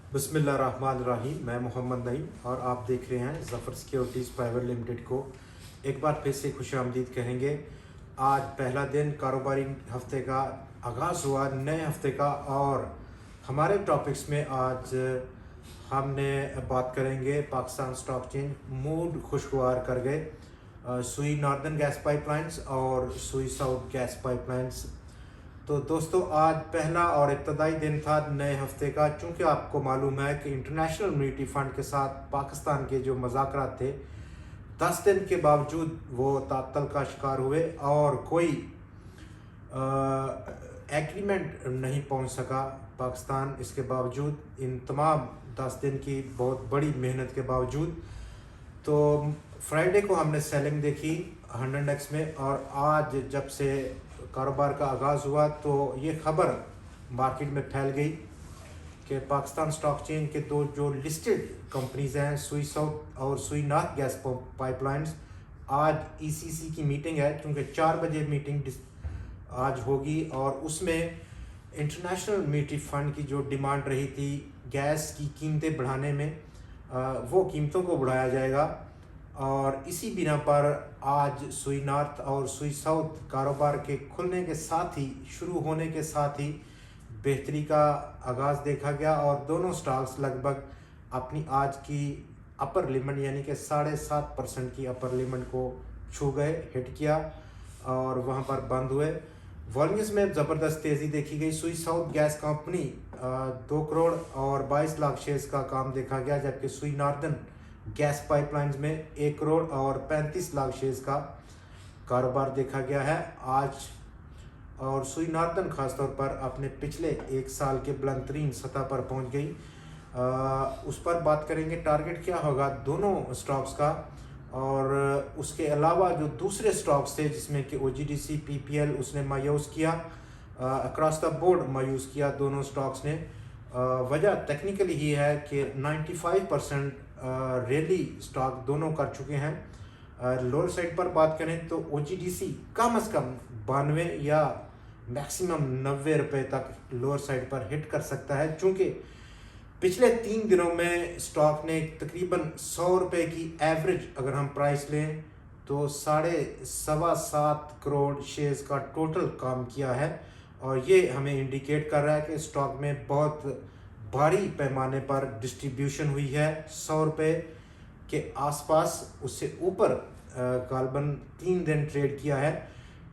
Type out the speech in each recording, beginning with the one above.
बिस्मिल्लाहिर्रहमानिर्रहीम। मैं मोहम्मद नईम और आप देख रहे हैं ज़फ़र सिक्योरिटीज़ प्राइवेट लिमिटेड को एक बार फिर से खुशामदीद कहेंगे। आज पहला दिन कारोबारी हफ्ते का आगाज़ हुआ, नए हफ्ते का, और हमारे टॉपिक्स में आज हमने बात करेंगे पाकिस्तान स्टॉक एक्सचेंज मूड खुशगवार कर गए सुई नॉर्दर्न गैस पाइपलाइंस और सुई साउथ गैस पाइपलाइंस। तो दोस्तों, आज पहला और इब्तदाई दिन था नए हफ्ते का। चूँकि आपको मालूम है कि इंटरनेशनल मॉनेटरी फ़ंड के साथ पाकिस्तान के जो मुज़ाकरात थे, 10 दिन के बावजूद वो तातल का शिकार हुए और कोई एग्रीमेंट नहीं पहुंच सका पाकिस्तान। इसके बावजूद, इन तमाम 10 दिन की बहुत बड़ी मेहनत के बावजूद, तो फ्राइडे को हमने सेलिंग देखी 100x में, और आज जब से कारोबार का आगाज़ हुआ तो ये ख़बर मार्केट में फैल गई कि पाकिस्तान स्टॉक एक्सचेंज के दो जो लिस्टेड कंपनीज़ हैं, सुई साउथ और सुई नॉर्थ गैस पाइपलाइंस, आज ईसीसी की मीटिंग है। क्योंकि 4 बजे मीटिंग आज होगी और उसमें इंटरनेशनल मॉनेटरी फ़ंड की जो डिमांड रही थी गैस की कीमतें बढ़ाने में, वो कीमतों को बढ़ाया जाएगा। और इसी बिना पर आज सुई नॉर्थ और सुई साउथ कारोबार के खुलने के साथ ही, शुरू होने के साथ ही बेहतरी का आगाज़ देखा गया और दोनों स्टॉक्स लगभग अपनी आज की अपर लिमिट यानी कि 7.5% की अपर लिमिट को छू गए, हिट किया और वहां पर बंद हुए। वॉल्यूम्स में ज़बरदस्त तेज़ी देखी गई। सुई साउथ गैस कंपनी 2 करोड़ और 22 लाख शेयर्स का काम देखा गया, जबकि सुई नॉर्दर्न गैस पाइपलाइंस में 1 करोड़ और 35 लाख शेयर्स का कारोबार देखा गया है आज। और सुई नॉर्दर्न खासतौर पर अपने पिछले 1 साल के बुलंद तरीन सतह पर पहुंच गई। उस पर बात करेंगे टारगेट क्या होगा दोनों स्टॉक्स का। और उसके अलावा जो दूसरे स्टॉक्स थे जिसमें कि ओजीडीसी, पीपीएल, उसने मायूस किया, अक्रॉस द बोर्ड मायूस किया दोनों स्टॉक्स ने। वजह टेक्निकली ही है कि 95% रैली स्टॉक दोनों कर चुके हैं। लोअर साइड पर बात करें तो ओजीडीसी कम से कम 92 या मैक्सिमम 90 रुपये तक लोअर साइड पर हिट कर सकता है। चूँकि पिछले 3 दिनों में स्टॉक ने तकरीबन 100 रुपये की एवरेज अगर हम प्राइस लें तो 7.25 करोड़ शेयर्स का टोटल काम किया है। और ये हमें इंडिकेट कर रहा है कि स्टॉक में बहुत भारी पैमाने पर डिस्ट्रीब्यूशन हुई है। 100 रुपये के आसपास, उससे ऊपर गालबन 3 दिन ट्रेड किया है।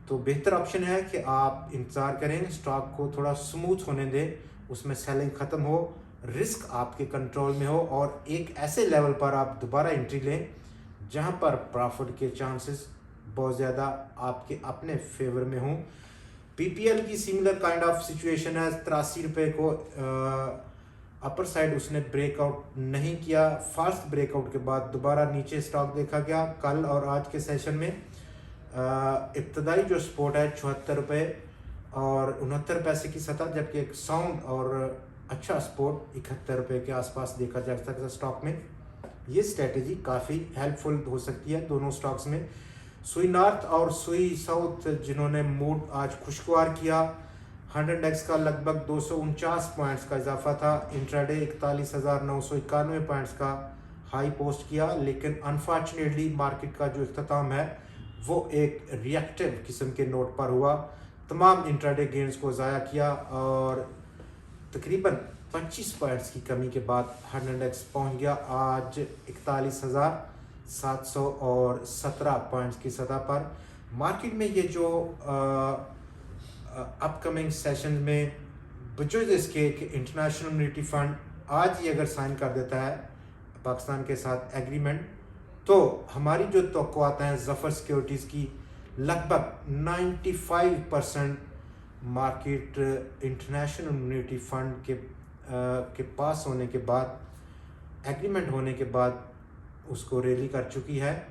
तो बेहतर ऑप्शन है कि आप इंतज़ार करें, स्टॉक को थोड़ा स्मूथ होने दें, उसमें सेलिंग ख़त्म हो, रिस्क आपके कंट्रोल में हो और एक ऐसे लेवल पर आप दोबारा एंट्री लें जहां पर प्रॉफिट के चांसेस बहुत ज़्यादा आपके अपने फेवर में हों। पीपीएल की सिमिलर काइंड ऑफ सिचुएशन है। 83 रुपये को अपर साइड उसने ब्रेकआउट नहीं किया। फास्ट ब्रेकआउट के बाद दोबारा नीचे स्टॉक देखा गया। कल और आज के सेशन में इब्तदाई जो सपोर्ट है 74 रुपये और 69 पैसे की सतह, जबकि एक साउंड और अच्छा सपोर्ट 71 रुपये के आसपास देखा जा सकता है स्टॉक में। ये स्ट्रेटेजी काफ़ी हेल्पफुल हो सकती है दोनों स्टॉक्स में। सुई नॉर्थ और सुई साउथ जिन्होंने मूड आज खुशगवार किया, 100x का लगभग 249 पॉइंट्स का इजाफा था। इंट्राडे 41,991 पॉइंट्स का हाई पोस्ट किया, लेकिन अनफॉर्चुनेटली मार्केट का जो इख्तिताम है वो एक रिएक्टिव किस्म के नोट पर हुआ। तमाम इंट्राडे गेंस को ज़ाया किया और तकरीबन 25 पॉइंट्स की कमी के बाद 100x पहुंच गया आज 41,717 पॉइंट्स की सतह पर। मार्केट में ये जो अपकमिंग सेशन में बजूज़ इसके कि इंटरनेशनल मॉनेटरी फ़ंड आज ही अगर साइन कर देता है पाकिस्तान के साथ एग्रीमेंट, तो हमारी जो तवक्कुआत हैं ज़फ़र सिक्योरिटीज़ की, लगभग 95% मार्केट इंटरनेशनल मॉनेटरी फ़ंड के पास होने के बाद, एग्रीमेंट होने के बाद उसको रैली कर चुकी है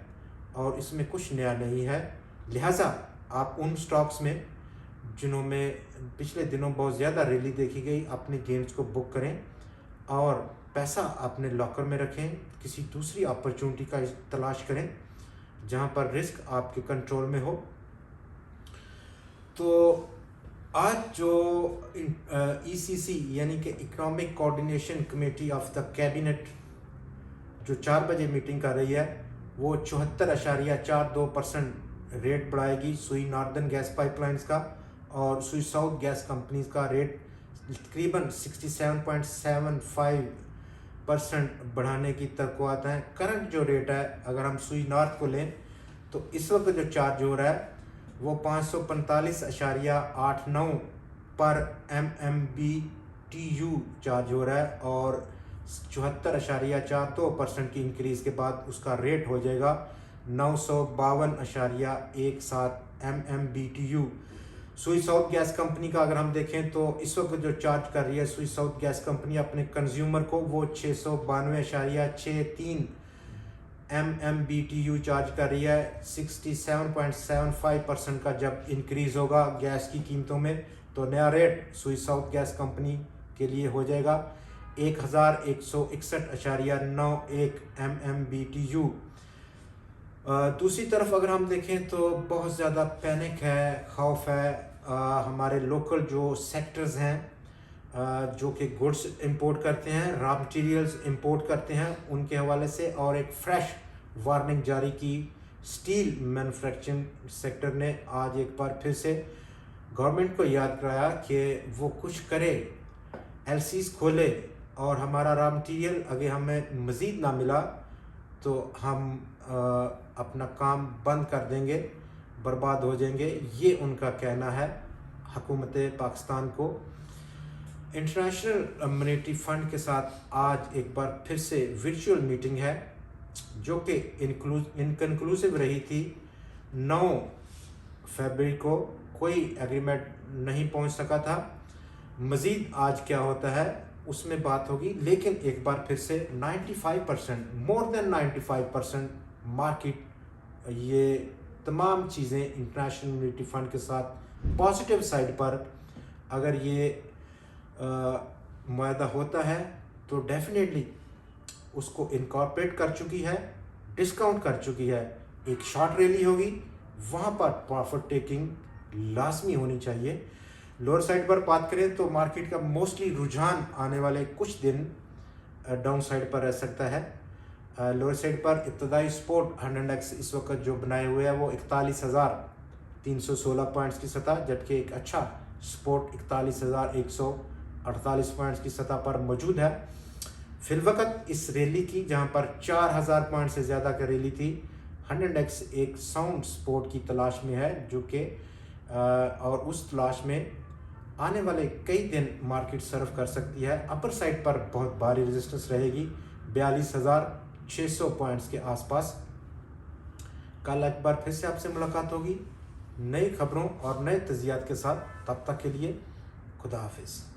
और इसमें कुछ नया नहीं है। लिहाजा आप उन स्टॉक्स में जिन्होंने पिछले दिनों बहुत ज़्यादा रैली देखी गई, अपने गेंस को बुक करें और पैसा अपने लॉकर में रखें। किसी दूसरी अपॉर्चुनिटी का तलाश करें जहां पर रिस्क आपके कंट्रोल में हो। तो आज जो ECC यानी कि economic coordination committee of the cabinet जो 4 बजे मीटिंग कर रही है, वो 74.42% रेट बढ़ाएगी सुई नॉर्दर्न गैस पाइपलाइंस का, और सुई साउथ गैस कंपनीज का रेट तकरीबन 67.75% बढ़ाने की तरक़्क़ात हैं। करंट जो रेट है, अगर हम सुई नॉर्थ को लें तो इस वक्त जो चार्ज हो रहा है वो 545.89 पर MMBTU चार्ज हो रहा है, और 74.42% की इंक्रीज़ के बाद उसका रेट हो जाएगा 952.17 MMBTU। सुई साउथ गैस कंपनी का अगर हम देखें तो इस वक्त जो चार्ज कर रही है सुई साउथ गैस कंपनी अपने कंज्यूमर को, वो 692.63 MMBTU चार्ज कर रही है। 67.75% का जब इंक्रीज़ होगा गैस की कीमतों में, तो नया रेट सुई साउथ गैस कंपनी के लिए हो जाएगा 1161.91 MMBTU। दूसरी तरफ अगर हम देखें तो बहुत ज़्यादा पैनिक है, खौफ है हमारे लोकल जो सेक्टर्स हैं जो कि गुड्स इंपोर्ट करते हैं, रॉ मटेरियल्स इंपोर्ट करते हैं, उनके हवाले से, और एक फ्रेश वार्निंग जारी की स्टील मैन्युफैक्चरिंग सेक्टर ने। आज एक बार फिर से गवर्नमेंट को याद कराया कि वो कुछ करे, LCs खोले, और हमारा रॉ मटेरियल अगर हमें मज़ीद ना मिला तो हम अपना काम बंद कर देंगे, बर्बाद हो जाएंगे। ये उनका कहना है हुकूमत पाकिस्तान को। इंटरनेशनल मॉनेटरी फ़ंड के साथ आज एक बार फिर से वर्चुअल मीटिंग है जो कि इनकन्क्लूसिव रही थी। 9 फरवरी को कोई एग्रीमेंट नहीं पहुंच सका था। मज़ीद आज क्या होता है उसमें बात होगी, लेकिन एक बार फिर से 95%, मोर देन 95% मार्केट ये तमाम चीज़ें इंटरनेशनल मॉनेटरी फ़ंड के साथ पॉजिटिव साइड पर अगर ये मुआहदा होता है तो डेफिनेटली उसको इनकॉर्पोरेट कर चुकी है, डिस्काउंट कर चुकी है। एक शॉर्ट रैली होगी, वहाँ पर प्रॉफिट टेकिंग लाजमी होनी चाहिए। लोअर साइड पर बात करें तो मार्केट का मोस्टली रुझान आने वाले कुछ दिन डाउन साइड पर रह सकता है। लोअर साइड पर इब्तदाई स्पोर्ट 100x इस वक्त जो बनाए हुए हैं वो 41,316 पॉइंट्स की सतह, जबकि एक अच्छा स्पोर्ट 41,148 पॉइंट्स की सतह पर मौजूद है। फिलवक़्त इस रैली की जहां पर 4,000 पॉइंट से ज़्यादा की रैली थी, 100x एक साउंड स्पोर्ट की तलाश में है, जो कि और उस तलाश में आने वाले कई दिन मार्केट सर्व कर सकती है। अपर साइड पर बहुत भारी रेजिस्टेंस रहेगी 42,600 पॉइंट्स के आसपास। कल एक बार फिर से आपसे मुलाकात होगी नई खबरों और नए तजियात के साथ। तब तक के लिए खुदा हाफिज़।